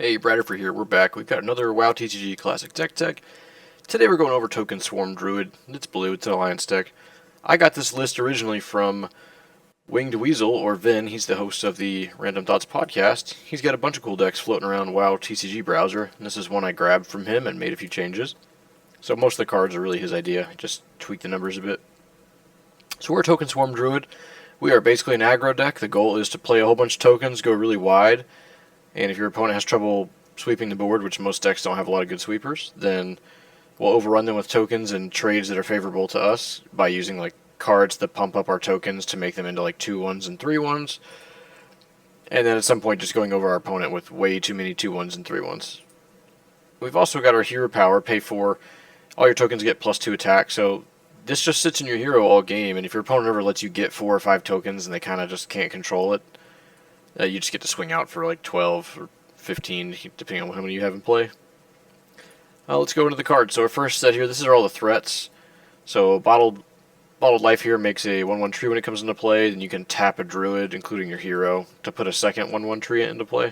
Hey, Bradford here. We're back. We've got another WoW TCG Classic Deck Tech. Today we're going over Token Swarm Druid. It's blue. It's an Alliance deck. I got this list originally from Winged Weasel, or Vin. He's the host of the Random Thoughts podcast. He's got a bunch of cool decks floating around WoW TCG browser, and this is one I grabbed from him and made a few changes. So most of the cards are really his idea. I just tweaked the numbers a bit. So we're Token Swarm Druid. We are basically an aggro deck. The goal is to play a whole bunch of tokens, go really wide, and if your opponent has trouble sweeping the board, which most decks don't have a lot of good sweepers, then we'll overrun them with tokens and trades that are favorable to us by using like cards that pump up our tokens to make them into like 2/1s and 3/1s. And then at some point just going over our opponent with way too many 2/1s and 3/1s. We've also got our hero power, pay for all your tokens get +2 attack, so this just sits in your hero all game, and if your opponent ever lets you get 4 or 5 tokens and they kind of just can't control it, you just get to swing out for like 12 or 15, depending on how many you have in play. Let's go into the cards. So our first set here, this is all the threats. So Bottled Life here makes a 1/1 tree when it comes into play. Then you can tap a Druid, including your hero, to put a second 1/1 Treant into play.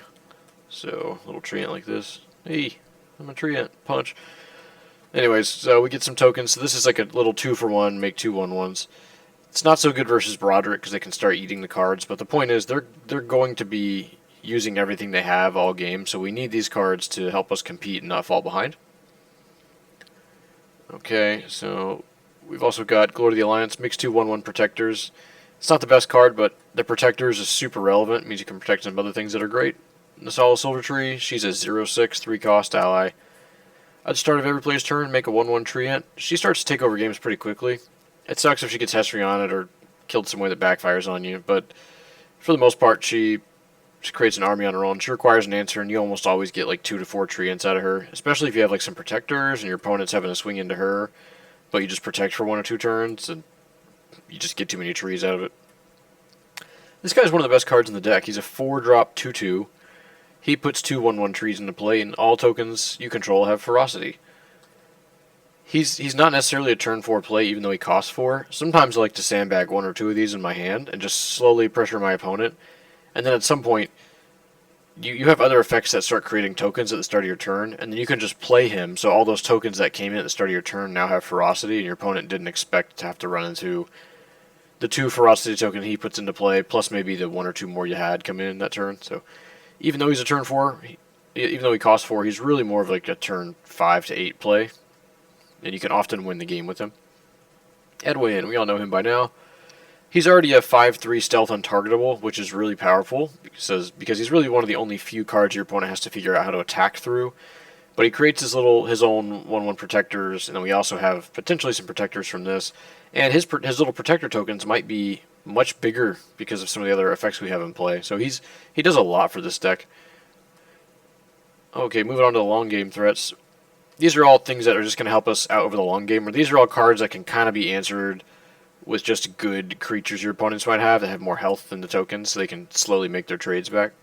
So a little Treant like this. Hey, I'm a Treant. Punch. Anyways, so we get some tokens. So this is like a little 2-for-1, make 2 1/1s. It's not so good versus Broderick because they can start eating the cards, but the point is they're going to be using everything they have all game, so we need these cards to help us compete and not fall behind. Okay, so we've also got Glory to the Alliance, mix 2 1/1 protectors. It's not the best card, but the protectors is super relevant. It means you can protect some other things that are great. Nasala Silvertree, she's a 0/6, 3-cost ally. At the start of every player's turn, make a 1/1 Treant. She starts to take over games pretty quickly. It sucks if she gets History on it or killed some way that backfires on you, but for the most part, she creates an army on her own. She requires an answer, and you almost always get like 2 to 4 Treants out of her, especially if you have like some protectors and your opponent's having to swing into her, but you just protect for 1 or 2 turns, and you just get too many trees out of it. This guy's one of the best cards in the deck. He's a 4-drop 2/2. He puts 2 1/1 trees into play, and all tokens you control have ferocity. He's not necessarily a turn 4 play, even though he costs 4. Sometimes I like to sandbag 1 or 2 of these in my hand and just slowly pressure my opponent. And then at some point, you have other effects that start creating tokens at the start of your turn, and then you can just play him, so all those tokens that came in at the start of your turn now have ferocity, and your opponent didn't expect to have to run into the 2 ferocity token he puts into play, plus maybe the 1 or 2 more you had come in that turn. So even though he's a turn 4, even though he costs 4, he's really more of like a turn 5 to 8 play, and you can often win the game with him. Edwin, we all know him by now. He's already a 5/3 stealth untargetable, which is really powerful because he's really one of the only few cards your opponent has to figure out how to attack through. But he creates his own 1/1 protectors, and then we also have potentially some protectors from this. And his little protector tokens might be much bigger because of some of the other effects we have in play. So he does a lot for this deck. Okay, moving on to the long game threats. These are all things that are just going to help us out over the long game, or these are all cards that can kind of be answered with just good creatures your opponents might have that have more health than the tokens, so they can slowly make their trades back.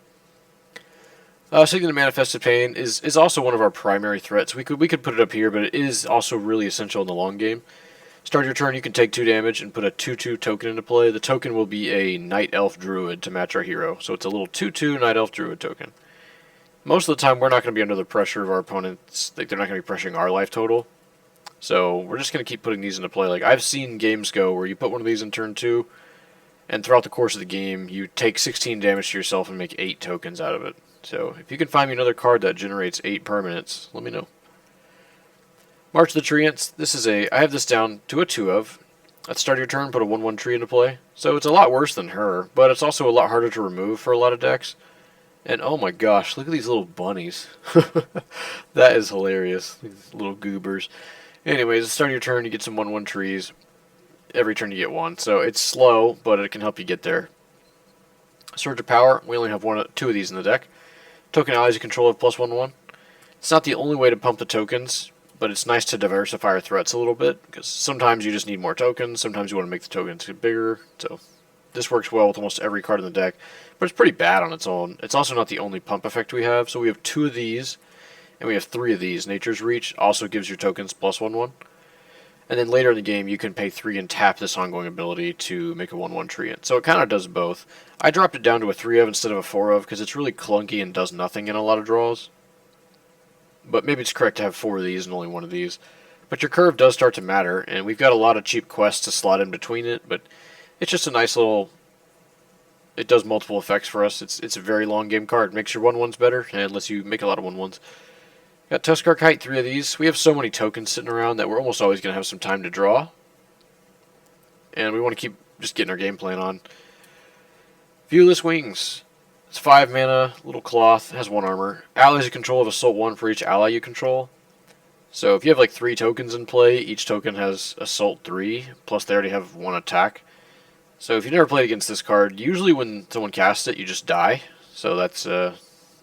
Signet of Manifested Pain is also one of our primary threats. We could put it up here, but it is also really essential in the long game. Start your turn, you can take 2 damage and put a 2/2 token into play. The token will be a Night Elf Druid to match our hero, so it's a little 2/2 Night Elf Druid token. Most of the time, we're not going to be under the pressure of our opponents. Like, they're not going to be pressuring our life total. So we're just going to keep putting these into play. Like, I've seen games go where you put one of these in turn 2, and throughout the course of the game, you take 16 damage to yourself and make 8 tokens out of it. So if you can find me another card that generates 8 permanents, let me know. March of the Treants. I have this down to a 2 of. At the start of your turn, put a 1/1 tree into play. So it's a lot worse than her, but it's also a lot harder to remove for a lot of decks. And oh my gosh, look at these little bunnies. That is hilarious. These little goobers. Anyways, at the start of your turn, you get some 1/1 trees. Every turn you get 1. So it's slow, but it can help you get there. Surge of Power. We only have 2 of these in the deck. Token allies you control have +1/1. It's not the only way to pump the tokens, but it's nice to diversify our threats a little bit, because sometimes you just need more tokens, sometimes you want to make the tokens get bigger. So this works well with almost every card in the deck, but it's pretty bad on its own. It's also not the only pump effect we have, so we have 2 of these, and we have 3 of these. Nature's Reach also gives your tokens +1/1. And then later in the game, you can pay 3 and tap this ongoing ability to make a 1/1 Treant. So it kind of does both. I dropped it down to a 3 of instead of a 4 of because it's really clunky and does nothing in a lot of draws. But maybe it's correct to have 4 of these and only 1 of these. But your curve does start to matter, and we've got a lot of cheap quests to slot in between it, but it's just a nice little... It does multiple effects for us. It's a very long game card. It makes your 1/1s better, and lets you make a lot of 1/1s. Got Tuskarr Kite, 3 of these. We have so many tokens sitting around that we're almost always going to have some time to draw. And we want to keep just getting our game plan on. Viewless Wings. It's 5 mana, little cloth, has 1 armor. Allies you control have Assault 1 for each ally you control. So if you have like 3 tokens in play, each token has Assault 3, plus they already have 1 attack. So if you've never played against this card, usually when someone casts it, you just die. So that's how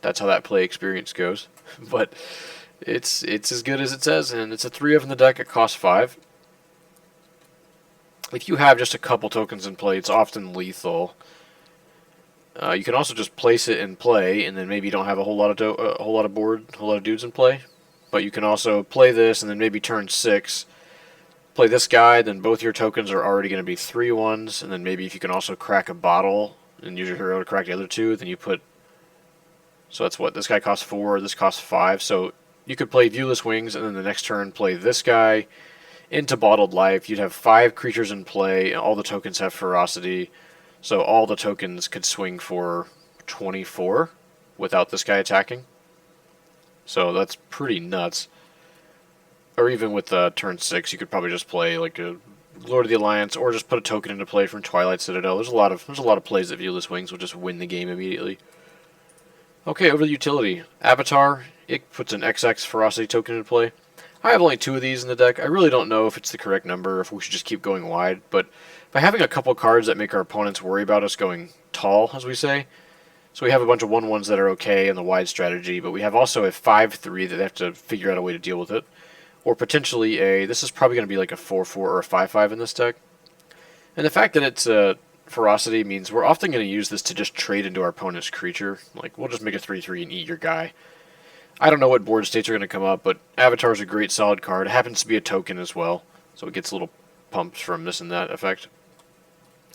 that play experience goes. But it's as good as it says, and it's a 3 of in the deck. It costs 5. If you have just a couple tokens in play, it's often lethal. You can also just place it in play, and then maybe you don't have a whole lot of dudes in play. But you can also play this, and then maybe turn 6, play this guy. Then both your tokens are already going to be 3/1s, and then maybe if you can also crack a bottle and use your hero to crack the other 2, then you put. So that's what this guy costs 4. This costs 5. So you could play Viewless Wings, and then the next turn play this guy into Bottled Life. You'd have 5 creatures in play, and all the tokens have Ferocity. So all the tokens could swing for 24 without this guy attacking. So that's pretty nuts. Or even with turn 6, you could probably just play like a Lord of the Alliance, or just put a token into play from Twilight Citadel. There's a lot of plays that Viewless Wings will just win the game immediately. Okay, over to the utility. Avatar, it puts an XX Ferocity token into play. I have only 2 of these in the deck. I really don't know if it's the correct number, or if we should just keep going wide, but by having a couple cards that make our opponents worry about us going tall, as we say, so we have a bunch of 1/1s that are okay in the wide strategy, but we have also a 5/3 that they have to figure out a way to deal with it. Or potentially this is probably going to be like a 4/4 or a 5/5 in this deck. And the fact that it's Ferocity means we're often going to use this to just trade into our opponent's creature. Like, we'll just make a 3/3 and eat your guy. I don't know what board states are going to come up, but Avatar is a great solid card. It happens to be a token as well, so it gets little pumps from this and that effect.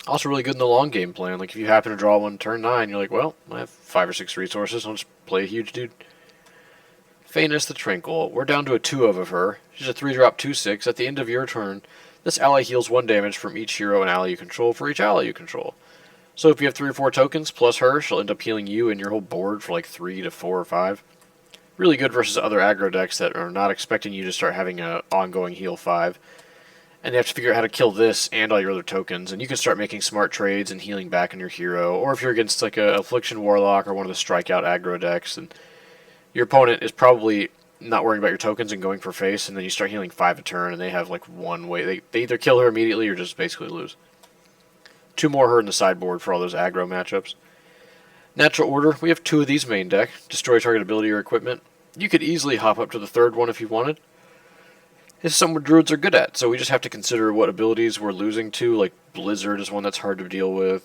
Also really good in the long game plan. Like, if you happen to draw one turn 9, you're like, well, I have 5 or 6 resources, I'll just play a huge dude. Faenis the Tranquil. We're down to a 2 of her. She's a 3-drop 2/6. At the end of your turn, this ally heals 1 damage from each hero and ally you control for each ally you control. So if you have 3 or 4 tokens plus her, she'll end up healing you and your whole board for like 3 to 4 or 5. Really good versus other aggro decks that are not expecting you to start having an ongoing heal 5. And they have to figure out how to kill this and all your other tokens, and you can start making smart trades and healing back on your hero. Or if you're against like a Affliction Warlock or one of the strikeout aggro decks, and your opponent is probably not worrying about your tokens and going for face, and then you start healing 5 a turn, and they have like one way. They either kill her immediately or just basically lose. 2 more her in the sideboard for all those aggro matchups. Natural Order, we have 2 of these main deck. Destroy target ability or equipment. You could easily hop up to the 3rd one if you wanted. This is something Druids are good at, so we just have to consider what abilities we're losing to, like Blizzard is one that's hard to deal with.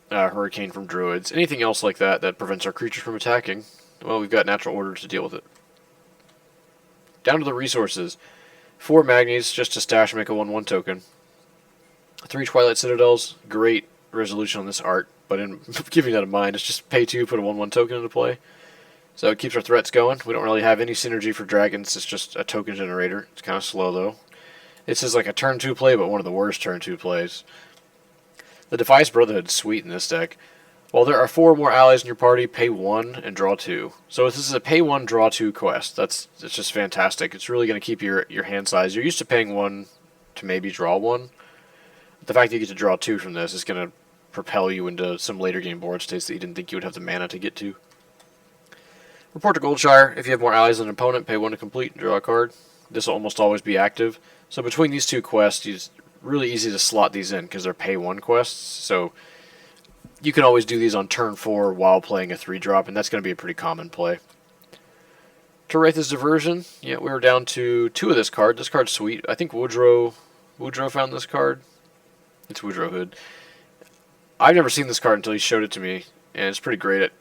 Hurricane from Druids. Anything else like that that prevents our creatures from attacking, well, we've got Natural Order to deal with it. Down to the resources. 4 Magnis just to stash and make a 1/1 token. 3 Twilight Citadels, great resolution on this art, but in keeping that in mind, it's just pay 2, put a 1/1 token into play. So it keeps our threats going. We don't really have any synergy for dragons. It's just a token generator. It's kind of slow, though. This is like a turn 2 play, but one of the worst turn 2 plays. The Defias Brotherhood is sweet in this deck. While there are 4 more allies in your party, pay 1 and draw 2. So this is a pay 1, draw 2 quest. It's just fantastic. It's really going to keep your hand size. You're used to paying 1 to maybe draw 1. The fact that you get to draw 2 from this is going to propel you into some later game board states that you didn't think you would have the mana to get to. Report to Goldshire. If you have more allies than an opponent, pay 1 to complete and draw a card. This will almost always be active. So between these 2 quests, it's really easy to slot these in because they're pay 1 quests. So you can always do these on turn 4 while playing a 3-drop, and that's going to be a pretty common play. Taretha's Diversion. Yeah, we were down to 2 of this card. This card's sweet. I think Woodrow found this card. It's Woodrow Hood. I've never seen this card until he showed it to me, and it's pretty great at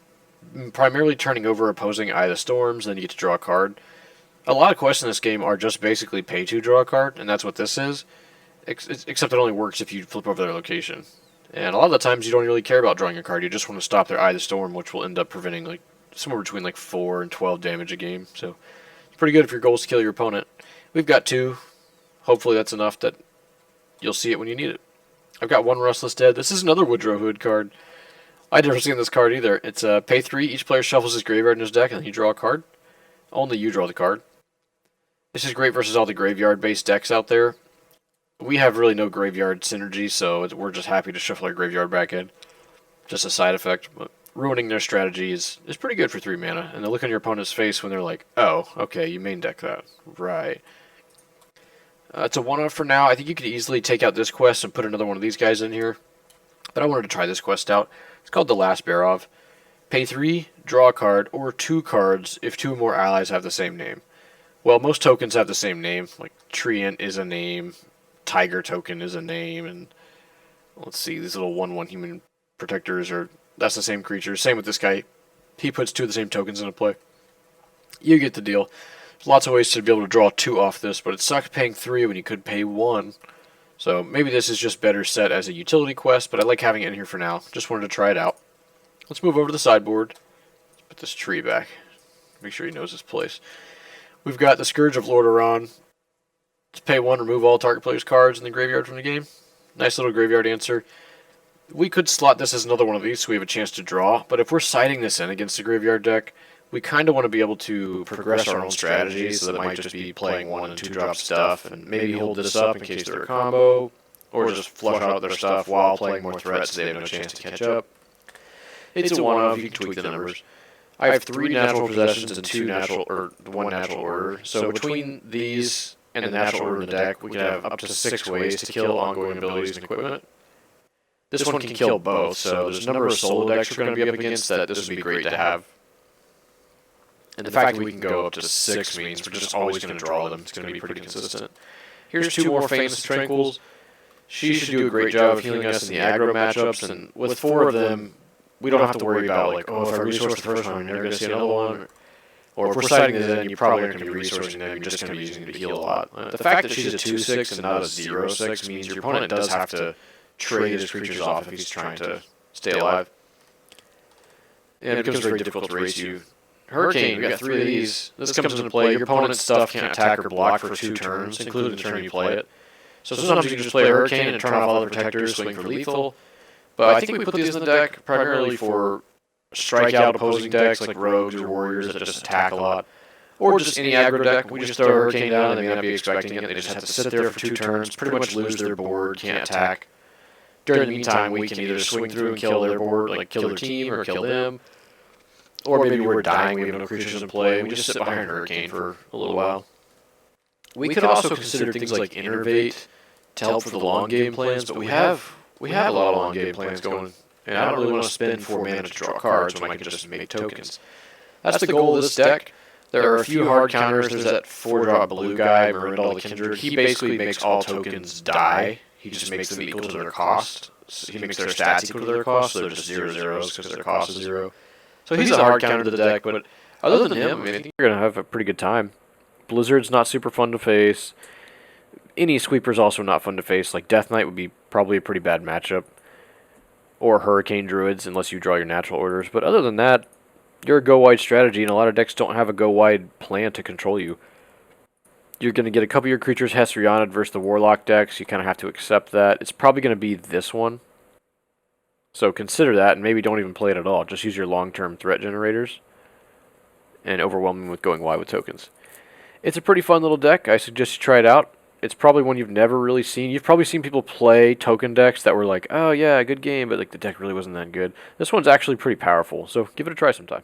primarily turning over opposing Eye of the Storms, then you get to draw a card. A lot of quests in this game are just basically pay to draw a card, and that's what this is. Except it only works if you flip over their location. And a lot of the times you don't really care about drawing a card. You just want to stop their Eye of the Storm, which will end up preventing like somewhere between like 4 and 12 damage a game. So it's pretty good if your goal is to kill your opponent. We've got 2. Hopefully that's enough that you'll see it when you need it. I've got 1 Restless Dead. This is another Woodrow Hood card. I'd never seen this card either. It's pay 3. Each player shuffles his graveyard in his deck, and then you draw a card. Only you draw the card. This is great versus all the graveyard-based decks out there. We have really no graveyard synergy, so we're just happy to shuffle our graveyard back in. Just a side effect, but ruining their strategy is pretty good for 3 mana. And they look on your opponent's face when they're like, oh, okay, you main deck that. Right. It's a one-off for now. I think you could easily take out this quest and put another one of these guys in here. But I wanted to try this quest out. It's called the Last Barov. Pay 3, draw a card, or 2 cards if 2 or more allies have the same name. Well, most tokens have the same name. Like, Treant is a name, Tiger token is a name, and let's see, these little 1/1 human protectors that's the same creature. Same with this guy. He puts 2 of the same tokens into play. You get the deal. There's lots of ways to be able to draw 2 off this, but it sucks paying 3 when you could pay 1. So maybe this is just better set as a utility quest, but I like having it in here for now. Just wanted to try it out. Let's move over to the sideboard. Let's put this tree back. Make sure he knows his place. We've got the Scourge of Lordaeron. To pay 1, remove all target player's cards in the graveyard from the game. Nice little graveyard answer. We could slot this as another one of these so we have a chance to draw, but if we're siding this in against the graveyard deck, we kind of want to be able to progress our own strategies, so that might just be playing 1 and 2 drop stuff, and maybe hold this up in case they're a combo, or just flush out their stuff while playing more threats so they have no chance to catch up. It's a one-off, you can tweak the numbers. I have 3 natural possessions and 1 natural order, so between these and the natural order in the deck, we can have up to 6 ways to kill ongoing abilities and equipment. This one can kill both, so there's a number of solo decks we're going to be up against that this would be great to have. And the fact that we can go up to 6 means we're just always going to draw them. It's going to be pretty consistent. Here's 2 more Faenis the Tranquils. She should do a great job of healing us in the aggro matchups, and with 4 of them, we don't have to worry about, like, oh, if I resource the first one, I'm never going to see another one. Or if we're siding this in, you probably aren't going to be resourcing them, you're just going to be using them to heal a lot. The fact that she's a 2/6 and not a 0/6 means your opponent does have to trade his creatures off if he's trying to stay alive. And it becomes very difficult to race you. Hurricane, we got 3 of these. This comes into play. Your opponent's stuff can't attack or block for 2 turns, including the turn you play it. So sometimes you can just play a Hurricane and turn off all the protectors, swing for lethal. But I think we put these in the deck primarily for strike out opposing decks like rogues or warriors that just attack a lot. Or just any aggro deck. We just throw a Hurricane down and they may not be expecting it. They just have to sit there for 2 turns, pretty much lose their board, can't attack. During the meantime, we can either swing through and kill their board, like kill their team or kill them. Or maybe we're dying, we have no creatures in play, we just sit behind Hurricane for a little while. We could also consider things like Innervate to help for the long game plans, but we have a lot of long game plans going, and I don't really want to spend 4 mana to draw cards when I can just make tokens. That's the goal of this deck. There are a few hard counters. There's that 4-drop blue guy, Marindal the Kindred. He basically makes all tokens die. He just makes them equal to their cost. He makes their stats equal to their cost, so they're just 0/0s because their cost is 0. So he's a hard counter to the deck, but other than him, I mean, I think you're going to have a pretty good time. Blizzard's not super fun to face. Any sweeper's also not fun to face. Like Death Knight would be probably a pretty bad matchup. Or Hurricane Druids, unless you draw your natural orders. But other than that, you're a go-wide strategy, and a lot of decks don't have a go-wide plan to control you. You're going to get a couple of your creatures Hesrioned versus the Warlock decks. You kind of have to accept that. It's probably going to be this one. So consider that, and maybe don't even play it at all. Just use your long-term threat generators and overwhelm them with going wide with tokens. It's a pretty fun little deck. I suggest you try it out. It's probably one you've never really seen. You've probably seen people play token decks that were like, oh yeah, good game, but like the deck really wasn't that good. This one's actually pretty powerful, so give it a try sometime.